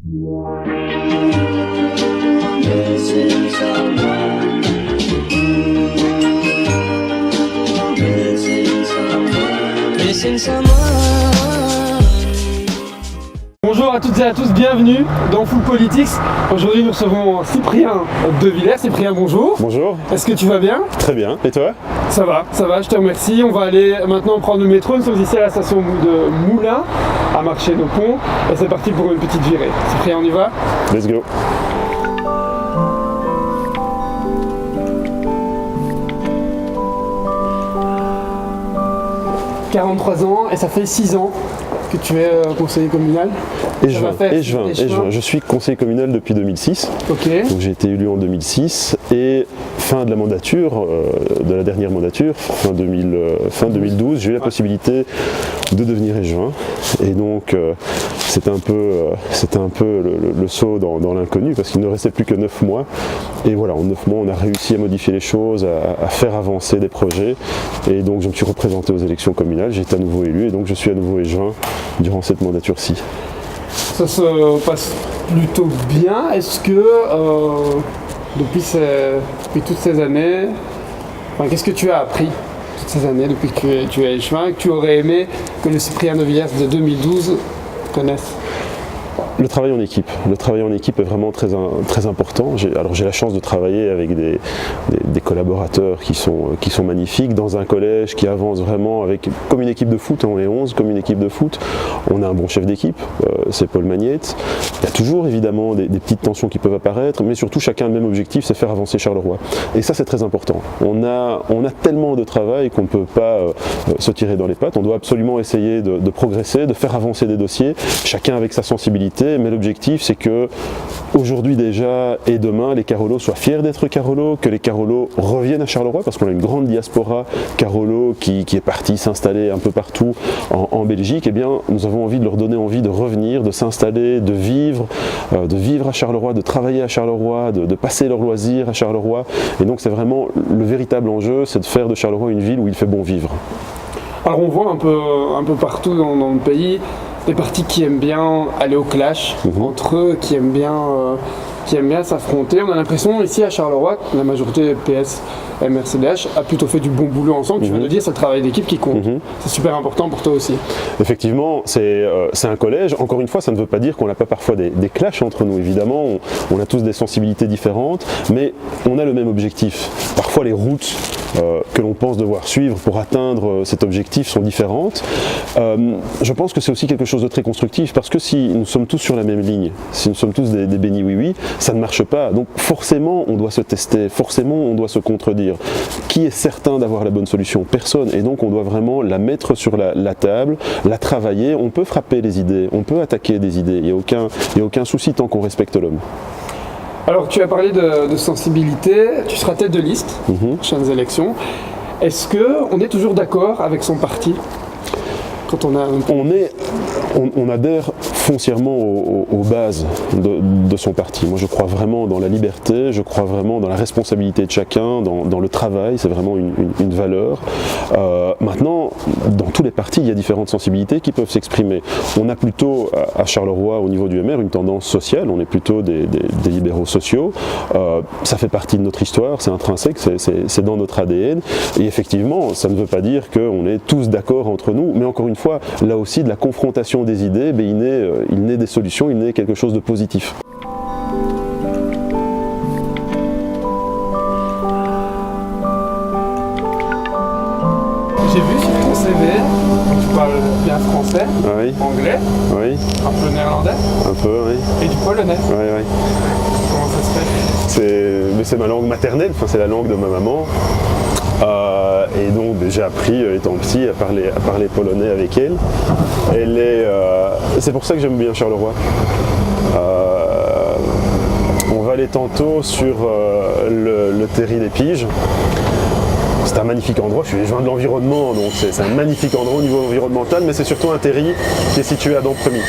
Bonjour à toutes et à tous, bienvenue dans Full Politics. Aujourd'hui nous recevons Cyprien de Villers. Cyprien, bonjour. Bonjour. Est-ce que tu vas bien? Très bien. Et toi? Ça va, je te remercie. On va aller maintenant prendre le métro. Nous sommes ici à la station de Moulins, à Marché-nos-Ponts. Et c'est parti pour une petite virée. Cyprien, on y va? Let's go. « 43 ans et ça fait 6 ans que tu es conseiller communal. Et je viens. Je suis conseiller communal depuis 2006. Ok. Donc j'ai été élu en 2006 et fin de la mandature, de la dernière mandature, fin 2012, j'ai eu la possibilité de devenir adjoint. Et donc c'était un peu le saut dans l'inconnu parce qu'il ne restait plus que 9 mois. Et voilà, en 9 mois, on a réussi à modifier les choses, à faire avancer des projets. Et donc je me suis représenté aux élections communales, j'ai été à nouveau élu et donc je suis à nouveau adjoint durant cette mandature-ci. Ça se passe plutôt bien. Est-ce que depuis toutes ces années, qu'est-ce que tu as appris toutes ces années depuis que tu es échevin, que tu aurais aimé que le Cyprien de Villers de 2012 connaisse? Le travail en équipe. Le travail en équipe est vraiment très important. J'ai la chance de travailler avec des collaborateurs qui sont magnifiques dans un collège qui avance vraiment comme une équipe de foot. On est 11 comme une équipe de foot. On a un bon chef d'équipe, c'est Paul Magnette. Il y a toujours évidemment des petites tensions qui peuvent apparaître, mais surtout chacun a le même objectif, c'est faire avancer Charleroi. Et ça c'est très important. On a tellement de travail qu'on ne peut pas se tirer dans les pattes. On doit absolument essayer de progresser, de faire avancer des dossiers, chacun avec sa sensibilité. Mais l'objectif c'est que aujourd'hui déjà et demain les Carolos soient fiers d'être Carolos, que les Carolos reviennent à Charleroi parce qu'on a une grande diaspora Carolo qui est partie s'installer un peu partout en Belgique. Et bien nous avons envie de leur donner envie de revenir, de s'installer, de vivre à Charleroi, de travailler à Charleroi, de passer leurs loisirs à Charleroi. Et donc c'est vraiment le véritable enjeu, c'est de faire de Charleroi une ville où il fait bon vivre. Alors on voit un peu partout dans le pays des partis qui aiment bien aller au clash entre eux, qui aiment bien s'affronter. On a l'impression ici à Charleroi, la majorité PS et MRCDH a plutôt fait du bon boulot ensemble. Tu viens de dire, c'est le travail d'équipe qui compte. C'est super important pour toi aussi. Effectivement, c'est un collège. Encore une fois, ça ne veut pas dire qu'on n'a pas parfois des clashs entre nous. Évidemment, on a tous des sensibilités différentes, mais on a le même objectif. Parfois, les routes que l'on pense devoir suivre pour atteindre cet objectif sont différentes. Je pense que c'est aussi quelque chose de très constructif parce que si nous sommes tous sur la même ligne, si nous sommes tous des bénis oui-oui, ça ne marche pas. Donc forcément, on doit se tester, forcément, on doit se contredire. Qui est certain d'avoir la bonne solution? Personne. Et donc on doit vraiment la mettre sur la table, la travailler. On peut frapper les idées, on peut attaquer des idées. Il n'y a aucun souci tant qu'on respecte l'homme. Alors tu as parlé de sensibilité, tu seras tête de liste aux prochaines élections. Est-ce qu'on est toujours d'accord avec son parti quand on adhère foncièrement aux bases de son parti. Moi je crois vraiment dans la liberté, je crois vraiment dans la responsabilité de chacun, dans le travail, c'est vraiment une valeur. Maintenant, dans tous les partis, il y a différentes sensibilités qui peuvent s'exprimer. On a plutôt à Charleroi, au niveau du MR, une tendance sociale, on est plutôt des libéraux sociaux. Ça fait partie de notre histoire, c'est intrinsèque, c'est dans notre ADN. Et effectivement, ça ne veut pas dire qu'on est tous d'accord entre nous, mais encore une fois, là aussi, de la confrontation des idées, il naît des solutions, il naît quelque chose de positif. J'ai vu sur ton CV que tu parles bien français, anglais, un peu néerlandais, et du polonais. Comment ça se fait? C'est ma langue maternelle, c'est la langue de ma maman. Et donc j'ai appris, étant petit, à parler polonais avec elle. C'est pour ça que j'aime bien Charleroi. On va aller tantôt sur le Terri des Piges. C'est un magnifique endroit, je suis adjoint de l'environnement, donc c'est un magnifique endroit au niveau environnemental, mais c'est surtout un terri qui est situé à Dampremy.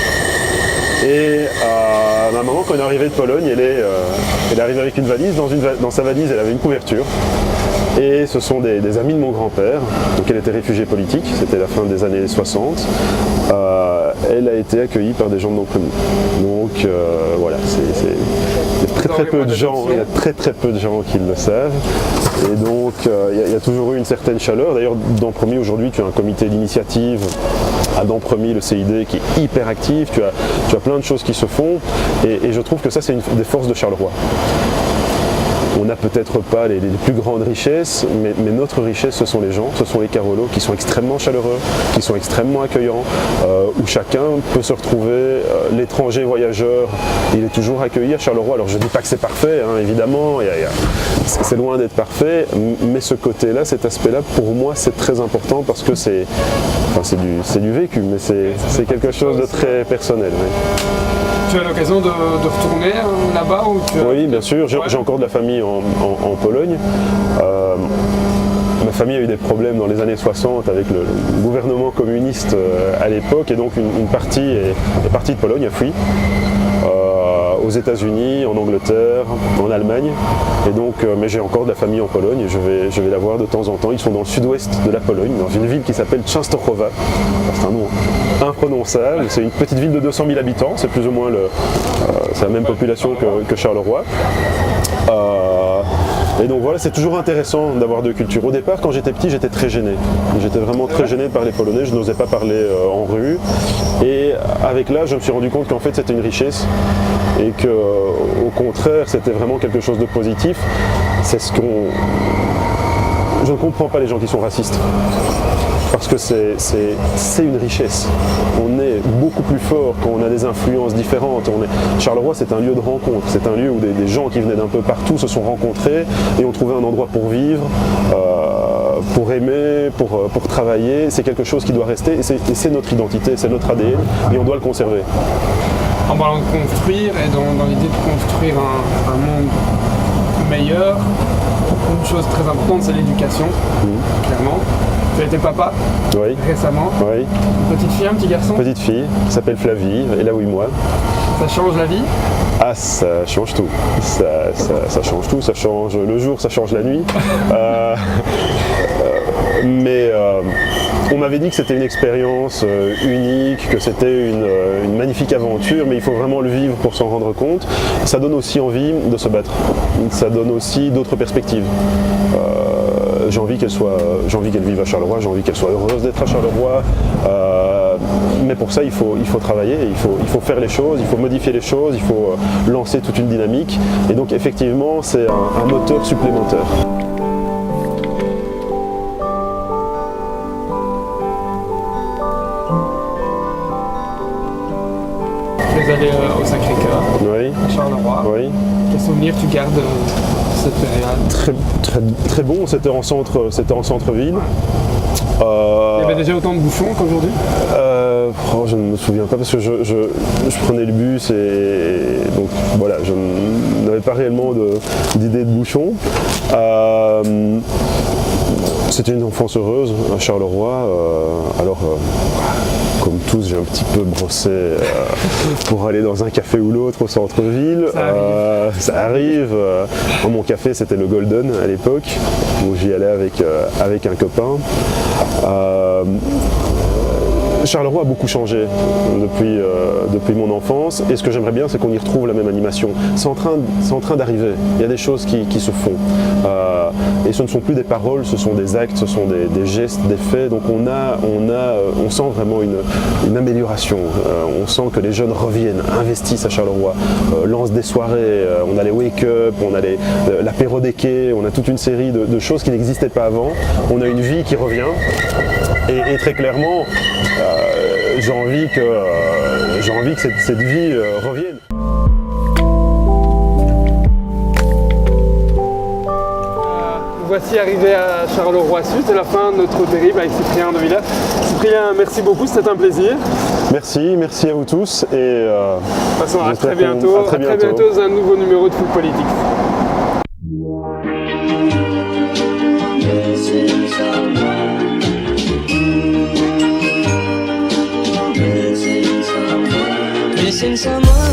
Et ma maman, quand elle est arrivée de Pologne, elle est arrivée avec une valise. Dans sa valise, elle avait une couverture. Et ce sont des amis de mon grand-père. Donc elle était réfugiée politique, c'était la fin des années 60. Elle a été accueillie par des gens de Dampremy. Donc très peu de gens, il y a très peu de gens qui le savent. Et donc il y a toujours eu une certaine chaleur. D'ailleurs, Dampremy aujourd'hui, tu as un comité d'initiative à Dampremy, le CID, qui est hyper actif. Tu as plein de choses qui se font. Et je trouve que ça, c'est une des forces de Charleroi. On n'a peut-être pas les plus grandes richesses, mais notre richesse, ce sont les gens, ce sont les Carolos qui sont extrêmement chaleureux, qui sont extrêmement accueillants, où chacun peut se retrouver. L'étranger voyageur, il est toujours accueilli à Charleroi. Alors je ne dis pas que c'est parfait, hein, évidemment, c'est loin d'être parfait, mais ce côté-là, cet aspect-là, pour moi, c'est très important parce que c'est du vécu, mais c'est quelque chose de très personnel. Oui. Tu as l'occasion de retourner là-bas ou Oui, bien sûr. J'ai encore de la famille en Pologne. Ma famille a eu des problèmes dans les années 60 avec le gouvernement communiste à l'époque, et donc une partie est partie de Pologne, a fui. Aux États-Unis, en Angleterre, en Allemagne, et donc, mais j'ai encore de la famille en Pologne et je vais la voir de temps en temps. Ils sont dans le sud-ouest de la Pologne, dans une ville qui s'appelle Częstochowa. C'est un nom imprononçable, c'est une petite ville de 200 000 habitants, c'est plus ou moins c'est la même population que Charleroi. Et donc voilà, c'est toujours intéressant d'avoir deux cultures. Au départ, quand j'étais petit, j'étais très gêné. J'étais vraiment très gêné de parler polonais, je n'osais pas parler en rue. Et avec l'âge, je me suis rendu compte qu'en fait, c'était une richesse. Et qu'au contraire, c'était vraiment quelque chose de positif. C'est ce qu'on... Je ne comprends pas les gens qui sont racistes. Parce que c'est une richesse. On est beaucoup plus fort quand on a des influences différentes. Charleroi, c'est un lieu de rencontre. C'est un lieu où des gens qui venaient d'un peu partout se sont rencontrés et ont trouvé un endroit pour vivre, pour aimer, pour travailler. C'est quelque chose qui doit rester et c'est notre identité, c'est notre ADN et on doit le conserver. En parlant de construire et dans l'idée de construire un monde meilleur, une chose très importante, c'est l'éducation, clairement. Tu as été papa récemment. Oui. Une petite fille, un petit garçon? Petite fille, qui s'appelle Flavie, elle a 8 mois. Ça change la vie? Ah, ça change tout. Ça change tout, ça change le jour, ça change la nuit. Mais on m'avait dit que c'était une expérience unique, que c'était une magnifique aventure, mais il faut vraiment le vivre pour s'en rendre compte. Ça donne aussi envie de se battre. Ça donne aussi d'autres perspectives. J'ai envie qu'elle vive à Charleroi, j'ai envie qu'elle soit heureuse d'être à Charleroi. Mais pour ça, il faut travailler, il faut faire les choses, il faut modifier les choses, il faut lancer toute une dynamique. Et donc effectivement, c'est un moteur supplémentaire. Tu es allé au Sacré-Cœur, à Charleroi. Oui. Quels souvenirs tu gardes de cette période? Très bon, c'était en centre-ville. Il y avait déjà autant de bouchons qu'aujourd'hui? Je ne me souviens pas parce que je prenais le bus et donc voilà, je n'avais pas réellement d'idée de bouchon. C'était une enfance heureuse à Charleroi. Comme tous, j'ai un petit peu brossé pour aller dans un café ou l'autre au centre-ville. Ça arrive. Mon café, c'était le Golden à l'époque, où j'y allais avec un copain. Charleroi a beaucoup changé depuis mon enfance, et ce que j'aimerais bien, c'est qu'on y retrouve la même animation. C'est en train d'arriver, il y a des choses qui se font. Et ce ne sont plus des paroles, ce sont des actes, ce sont des gestes, des faits. Donc on sent vraiment une amélioration. On sent que les jeunes reviennent, investissent à Charleroi, lancent des soirées. On a les wake-up, on a l'apéro des quais, on a toute une série de choses qui n'existaient pas avant. On a une vie qui revient. Et très clairement, j'ai envie que cette vie revienne. Voici arrivé à Charleroi-Sud, c'est la fin de notre périple avec Cyprien de Villers. Cyprien, merci beaucoup, c'était un plaisir. Merci à vous tous et à très bientôt dans un nouveau numéro de Foot Politique. Missing someone